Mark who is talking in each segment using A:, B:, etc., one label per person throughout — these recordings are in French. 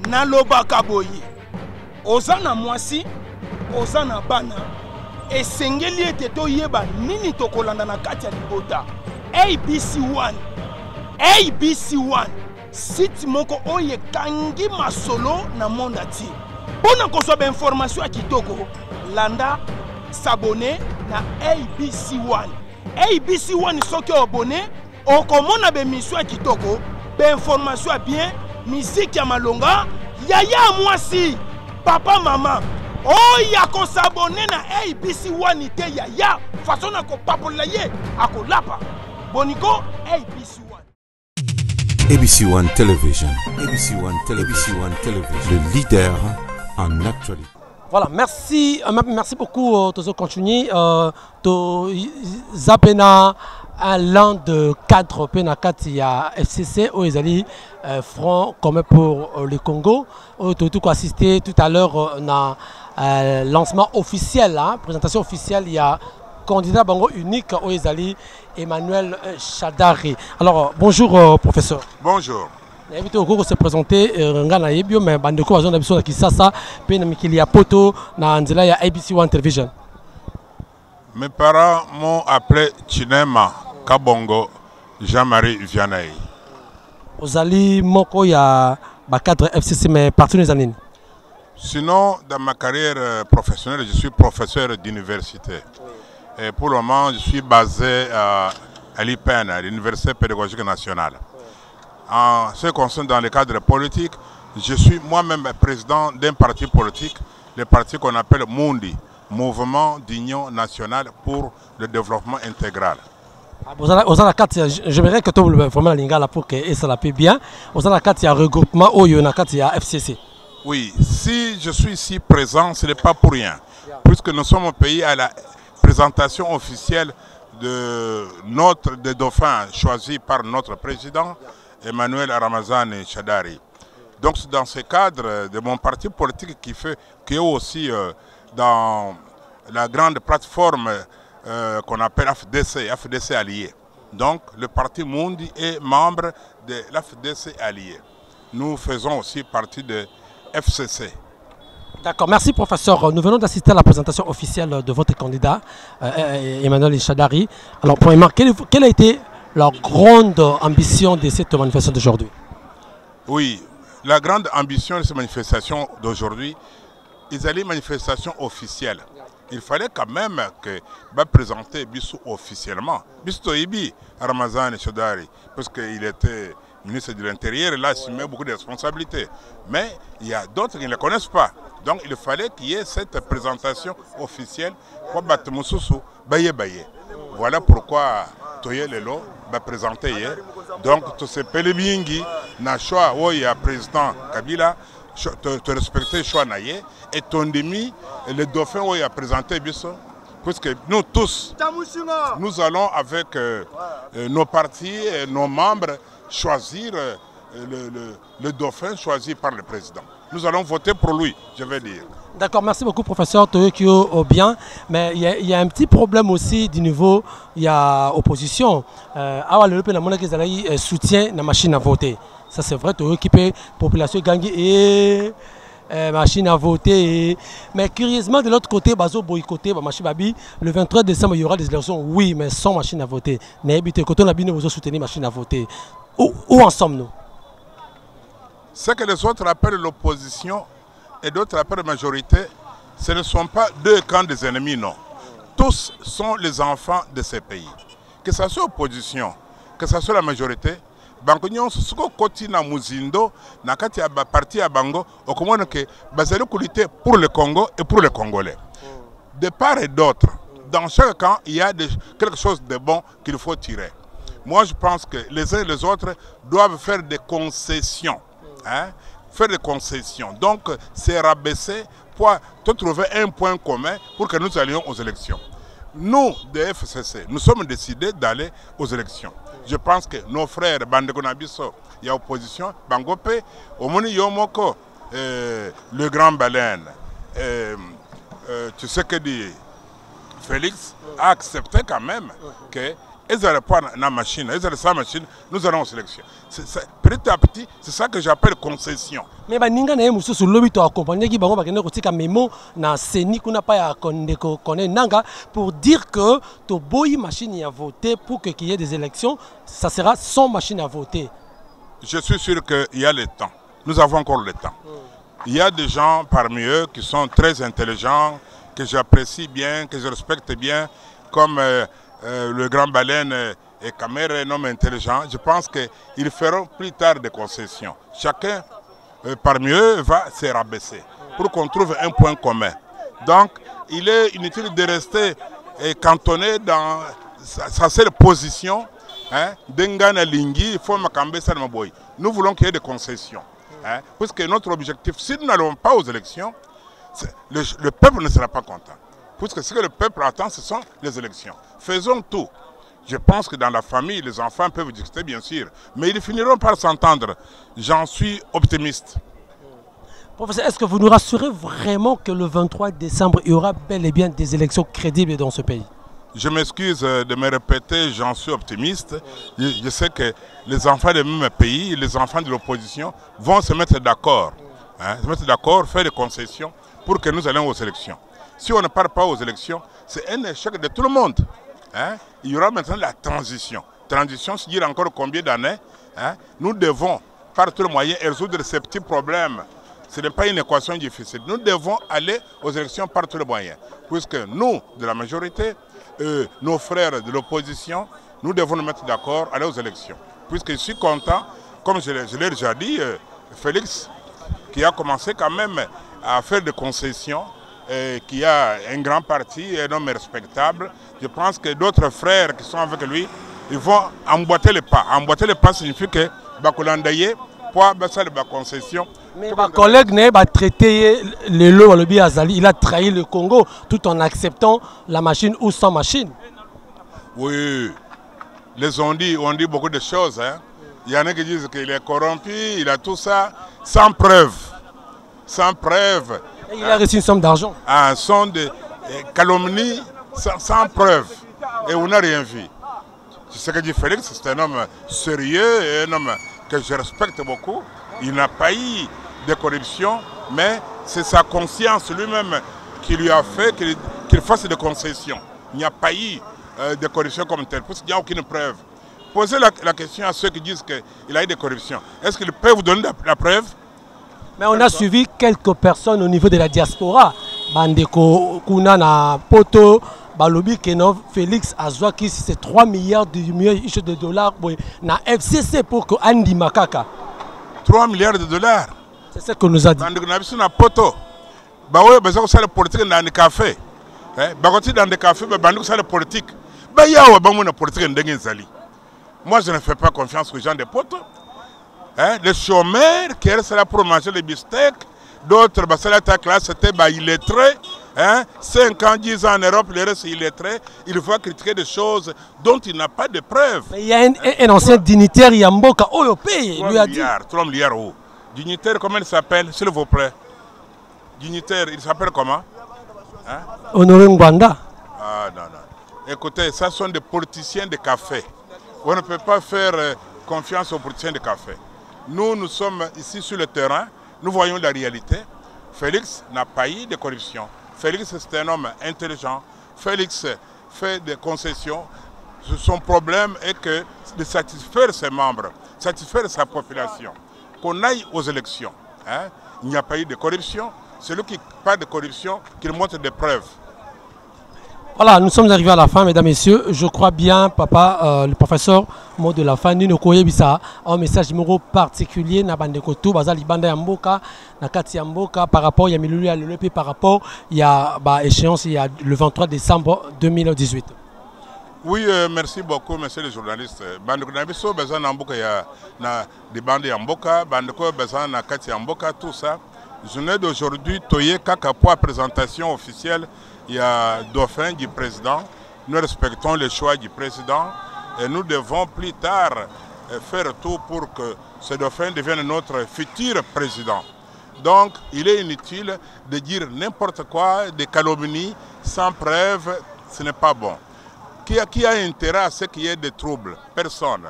A: nalobaka boye oza na mwasi oza na bana esengeli ete toyeba nini tokolanda na kati ya libota. ABC1 site moko oyo ekangi masolo na monde ati mpona kozwa bainformation ya kitoko landa s'abonner na ABC1. ABC1 soki obone okomona bemission ya kitoko bainformation ya bien musique ya malonga yaya mwasi papa mama oya kosabone na ABC1 te yaya façon na kopapola ye akolapa boniko ABC1.
B: ABC1 Television. ABC1 Television. Le leader en actualité.
C: Voilà, merci beaucoup. Tozo continue. To zapena un land de cadre penakati à FCC où ils allaient front comme pour le Congo. Tout assisté tout à l'heure na lancement officiel, présentation officielle. Il y a candidat bango unique où ils allaient Emmanuel Shadari. Alors bonjour professeur.
D: Bonjour.
C: Invité au cours se présenter ngana yebio mais bandeko bazona biso na Kisasa pe na mikili ya poto na nzela ya ABC1 Television.
D: Mes parents m'ont appelé Chinema Kabongo Jean-Marie Vianney.
C: Ozali moko ya ba cadre FCC mais partenaires anine.
D: Sinon dans ma carrière professionnelle, je suis professeur d'université. Et pour le moment, je suis basé à l'IPN, à l'Université pédagogique nationale. En ce qui concerne dans le cadre politique, je suis moi-même président d'un parti politique, le parti qu'on appelle Mundi, Mouvement d'Union Nationale pour le Développement Intégral.
C: J'aimerais que tu vraiment la lingala pour que ça la paie bien. Vous avez un regroupement au FCC.
D: Oui, si je suis ici présent, ce n'est pas pour rien, puisque nous sommes au pays à la présentation officielle des dauphins choisis par notre président Emmanuel Ramazani Shadari. Donc c'est dans ce cadre de mon parti politique qui est aussi dans la grande plateforme qu'on appelle FDC Allié. Donc le parti Mundi est membre de l'FDC Allié. Nous faisons aussi partie de FCC.
C: D'accord, merci professeur. Nous venons d'assister à la présentation officielle de votre candidat, Emmanuel Shadari. Alors, premièrement, quelle a été la grande ambition de cette manifestation d'aujourd'hui?
D: Oui, la grande ambition de cette manifestation d'aujourd'hui, ils allaient manifestation officielle. Il fallait quand même que présenter Bissou officiellement. Bissou Ibi, Ramazani Shadari, parce qu'il était ministre de l'Intérieur, là, il assumait beaucoup de responsabilités. Mais il y a d'autres qui ne le connaissent pas. Donc il fallait qu'il y ait cette présentation officielle pour Batmoussou Baye Baye. Voilà pourquoi Toye Lelo va présenter hier. Donc tout ce Pelebingi, na choix où il y a président Kabila, te respecter choix naye et ton demi le dauphin où il a présenté Bisso. Puisque nous tous, nous allons avec nos partis et nos membres choisir le dauphin choisi par le président. Nous allons voter pour lui, je vais dire.
C: D'accord, merci beaucoup professeur Toyokio bien. Mais il y a un petit problème aussi du niveau, il y a opposition. Le soutient la machine à voter. Ça c'est vrai, Toyokio peut population gagner et machine à voter. Mais curieusement de l'autre côté, Bazo boycotté, le 23 décembre il y aura des élections, oui, mais sans machine à voter. Mais quand on a bien vous soutenir machine à voter. Où en sommes-nous?
D: Ce que les autres appellent l'opposition et d'autres appellent la majorité, ce ne sont pas deux camps des ennemis, non. Tous sont les enfants de ces pays. Que ce soit l'opposition, que ce soit la majorité, Bangonyon, ce qu'on continue na Muzindo, na kati ya parti ya Bango, au comment que bazali lutter pour le Congo et pour les Congolais. De part et d'autre, dans chaque camp, il y a quelque chose de bon qu'il faut tirer. Moi, je pense que les uns et les autres doivent faire des concessions. Hein? Faire des concessions. Donc, c'est rabaisser pour trouver un point commun pour que nous allions aux élections. Nous, de FCC, nous sommes décidés d'aller aux élections. Je pense que nos frères, Bandegonabiso, il y a opposition, Bangope, Omoni Yomoko, le grand baleine, tu sais que dit Félix a accepté quand même que ils n'auraient pas la machine, ils auraient sa machine, nous allons aux élections. Petit à petit, c'est ça que j'appelle concession.
C: Mais baninga na musu sur lobby to accompagner qui bango bakende kotika memo na seni kuna pa ya kondeko koné nanga pour dire que to boyi machine à voter pour que qu'il y ait des élections, ça sera sans machine à voter.
D: Je suis sûr qu'il y a le temps. Nous avons encore le temps. Il y a des gens parmi eux qui sont très intelligents, que j'apprécie bien, que je respecte bien, comme le grand baleine et Kamere, un homme intelligent. Je pense qu'ils feront plus tard des concessions. Chacun parmi eux va se rabaisser pour qu'on trouve un point commun. Donc, il est inutile de rester cantonné dans sa seule position. Nous voulons qu'il y ait des concessions. Puisque notre objectif, si nous n'allons pas aux élections, le peuple ne sera pas content. Puisque ce que le peuple attend, ce sont les élections. Faisons tout. Je pense que dans la famille, les enfants peuvent discuter, bien sûr, mais ils finiront par s'entendre. J'en suis optimiste.
C: Professeur, est-ce que vous nous rassurez vraiment que le 23 décembre, il y aura bel et bien des élections crédibles dans ce pays?
D: Je m'excuse de me répéter, j'en suis optimiste. Je sais que les enfants du même pays, les enfants de l'opposition vont se mettre d'accord. Se mettre d'accord, faire des concessions pour que nous allions aux élections. Si on ne part pas aux élections, c'est un échec de tout le monde. Il y aura maintenant la transition. Transition, c'est dire encore combien d'années. Nous devons, par tous les moyens, résoudre ces petits problèmes. Ce n'est pas une équation difficile. Nous devons aller aux élections par tous les moyens. Puisque nous, de la majorité, nos frères de l'opposition, nous devons nous mettre d'accord, aller aux élections. Puisque je suis content, comme je l'ai déjà dit, Félix, qui a commencé quand même à faire des concessions, qui a un grand parti, un homme respectable. Je pense que d'autres frères qui sont avec lui, ils vont emboîter les pas. Emboîter les pas signifie que Bakolandaye, pour faire des concessions.
C: Mais ma collègue n'est pas traité le lot à l'objet Azali, il a trahi le Congo tout en acceptant la machine ou sans machine.
D: Oui, on dit beaucoup de choses. Il y en a qui disent qu'il est corrompu, il a tout ça, sans preuve. Sans preuve.
C: Et il a reçu une somme d'argent.
D: Un son de calomnie sans preuve. Et on n'a rien vu. Ce que dit Félix, c'est un homme sérieux et un homme que je respecte beaucoup. Il n'a pas eu de corruption, mais c'est sa conscience lui-même qui lui a fait qu'il fasse des concessions. Il n'y a pas eu de corruption comme telle, parce qu'il n'y a aucune preuve. Posez la question à ceux qui disent qu'il a eu des corruptions. Est-ce qu'ils peuvent vous donner la preuve?
C: Mais on a suivi quelques personnes au niveau de la diaspora. Bandeko Kuna na Poto, Balobi Keno, Félix Azouaki, c'est 3 milliards de dollars na FCC pour que Andy Makaka.
D: 3 milliards de dollars.
C: C'est ce que nous a dit.
D: Na Poto. Bawe besoin de politique dans les cafés. Bagoti dans des cafés, bandeko ça la politique. Bayawa bamuna politique ndenge nzali. Moi je ne fais pas confiance aux gens de Poto. Les chômeurs qui restent là pour manger les bistecs, d'autres, la classe c'était illettré, 5 ans, 10 ans en Europe, les restes illettrés, il faut critiquer des choses dont il n'a pas de preuves.
C: Mais il y a un ancien dignitaire Yamboka Oyopé, il lui a dit.
D: 3 milliards où? Dignitaire, comment il s'appelle, s'il vous plaît? Dignitaire, il s'appelle comment?
C: Honoré Ngwanda.
D: Ah non, non. Écoutez, ça sont des politiciens de café. On ne peut pas faire confiance aux politiciens de café. Nous sommes ici sur le terrain, nous voyons la réalité. Félix n'a pas eu de corruption. Félix c'est un homme intelligent. Félix fait des concessions. Son problème est de satisfaire ses membres, satisfaire sa population. Qu'on aille aux élections. Il n'y a pas eu de corruption. Celui qui parle de corruption, qu'il montre des preuves.
C: Voilà, nous sommes arrivés à la fin, mesdames, messieurs. Je crois bien, papa, le professeur, mot de la fin, nous avons un message numéro particulier na bandeko tout bazali banda ya mboka na kati ya mboka par rapport ya milulu ya lelepe par rapport ya échéance il y a le 23 décembre 2018.
D: Oui, merci beaucoup, monsieur le journaliste. Bandeko na biso besoin na mboka ya na di bande ya mboka, bandeko besoin na kati ya mboka, tout ça. Journée d'aujourd'hui, toye kaka pour présentation officielle. Il y a dauphin du président. Nous respectons le choix du président et nous devons plus tard faire tout pour que ce dauphin devienne notre futur président. Donc, il est inutile de dire n'importe quoi, des calomnies, sans preuve, ce n'est pas bon. qui a intérêt à ce qu'il y ait des troubles? Personne.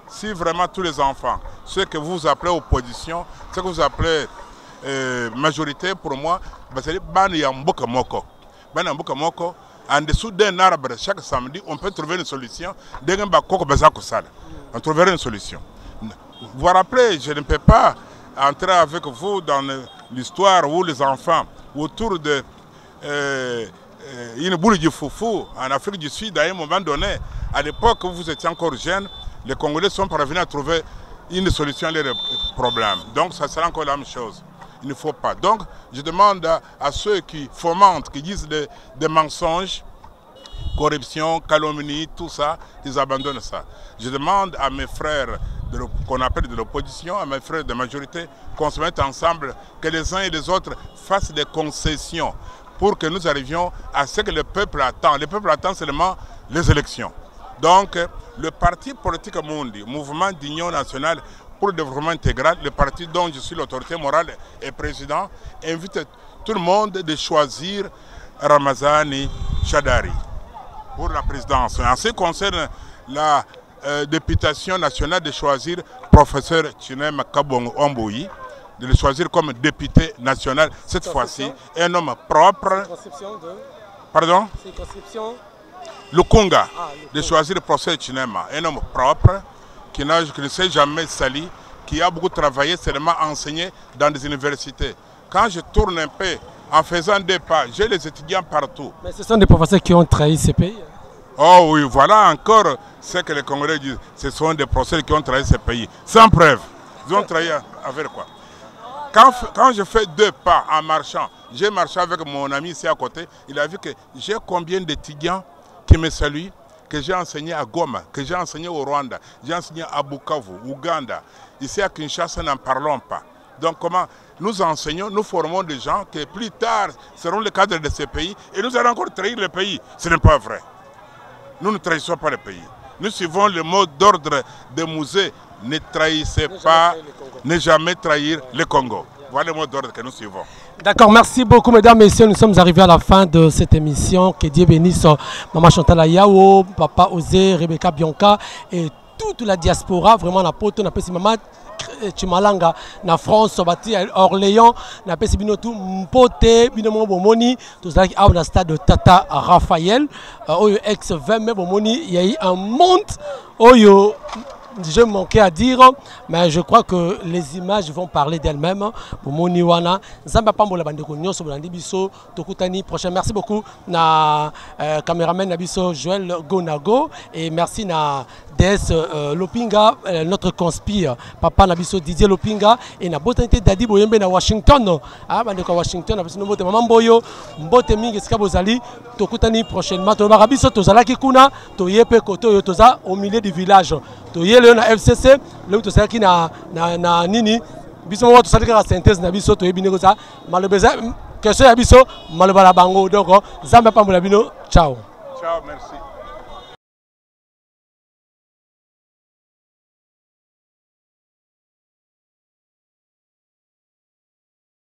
D: Si vraiment tous les enfants, ceux que vous appelez opposition, ceux que vous appelez majorité, pour moi, c'est en dessous d'un arbre, chaque samedi, on peut trouver une solution. On trouverait une solution. Vous vous rappelez, je ne peux pas entrer avec vous dans l'histoire où les enfants, autour de une boule de foufou en Afrique du Sud, à un moment donné, à l'époque où vous étiez encore jeune, les Congolais sont parvenus à trouver une solution à leurs problèmes. Donc ça sera encore la même chose. Il ne faut pas. Donc je demande à ceux qui fomentent, qui disent des mensonges, corruption, calomnie, tout ça, ils abandonnent ça. Je demande à mes frères qu'on appelle de l'opposition, à mes frères de majorité, qu'on se mette ensemble, que les uns et les autres fassent des concessions pour que nous arrivions à ce que le peuple attend. Le peuple attend seulement les élections. Donc, le parti politique Mundi, Mouvement d'Union nationale pour le développement intégral, le parti dont je suis l'autorité morale et président, invite tout le monde de choisir Ramazani Shadari pour la présidence. En ce qui concerne la députation nationale, de choisir professeur Chinem Kabong Omboyi, de le choisir comme député national cette fois-ci, un homme propre. Pardon? Le Conga, de choisir le professeur Chinema, un homme propre, qui ne s'est jamais sali, qui a beaucoup travaillé, seulement enseigné dans des universités. Quand je tourne un peu, en faisant des pas, j'ai les étudiants partout.
C: Mais ce sont des professeurs qui ont trahi ces pays.
D: Oh oui, voilà encore ce que les Congolais disent. Ce sont des professeurs qui ont trahi ces pays. Sans preuve. Ils ont trahi avec quoi? Quand je fais deux pas en marchant, j'ai marché avec mon ami ici à côté, il a vu que j'ai combien d'étudiants qui me saluent, que j'ai enseigné à Goma, que j'ai enseigné au Rwanda, j'ai enseigné à Bukavu, Ouganda. Ici à Kinshasa, n'en parlons pas. Donc comment nous enseignons, nous formons des gens qui plus tard seront les cadres de ces pays et nous allons encore trahir le pays. Ce n'est pas vrai. Nous ne trahissons pas le pays. Nous suivons le mot d'ordre de Mouzé. Ne trahissez pas, ne jamais trahir le Congo. Voilà le mot d'ordre que nous suivons.
C: D'accord, merci beaucoup mesdames, messieurs. Nous sommes arrivés à la fin de cette émission. Que Dieu bénisse Maman Chantal Ayao, Papa Osé, Rebecca Bianca et toute la diaspora. Vraiment, la pote, on appelle Maman Chimalanga, na France, bati Orléans, na appelle Binotou, Mpote, Binomo Bomoni, tout ça qui a au stade de Tata Raphaël, ex-20 mai Bomoni, il y a eu un monde, je manquais à dire, mais je crois que les images vont parler d'elles-mêmes. Pour Moniwana, Zamba Pambola Bandekonyo, Sobolandi Bisso, Tokutani, prochain. Merci beaucoup na caméraman Nabiso Joël Gonago et merci na DS Lopinga, notre conspire, papa Nabiso Didier Lopinga et na botanité Dadi Boyembe na Washington. Ah, Bandeko Washington, Nabiso Nobote Maman Boyo, Mbote Mingi Skabozali, Tokutani prochainement. Toba Rabiso, Tozala Kikuna, Toyepe Koto, Toza au milieu du village. Toyele na FCC, le Tozala qui na Nini, Biso Moto Salika synthèse Nabiso, Toyebine Goza, Malobeza, question Nabiso, Malobala Bango, donc Zamba Pambolabino, ciao.
D: Ciao, merci.